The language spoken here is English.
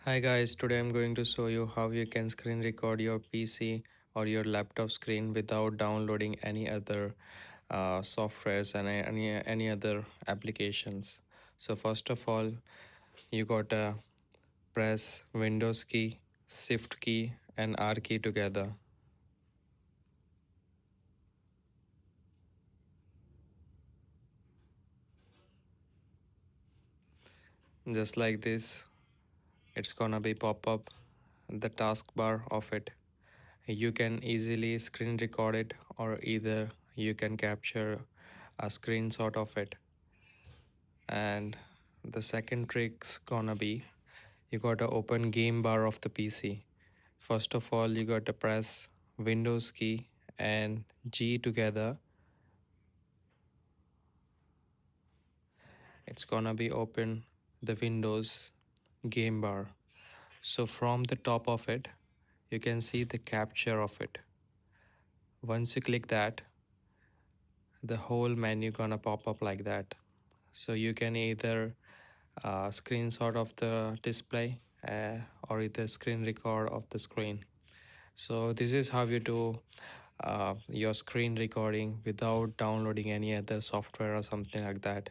Hi guys, today I'm going to show you how you can screen record your PC or your laptop screen without downloading any other softwares and any other applications. So first of all, you gotta press Windows key, Shift key and R key together. Just like this, it's gonna be pop up the taskbar of it. You can easily screen record it or either you can capture a screenshot of it. And the second trick's gonna be you gotta open game bar of the PC. First of all, you gotta press Windows key and G together. It's gonna be open the Windows game bar. So from the top of it, you can see the capture of it. Once you click that, the whole menu gonna pop up like that. So you can either screenshot of the display or either screen record of the screen. So this is how you do your screen recording without downloading any other software or something like that.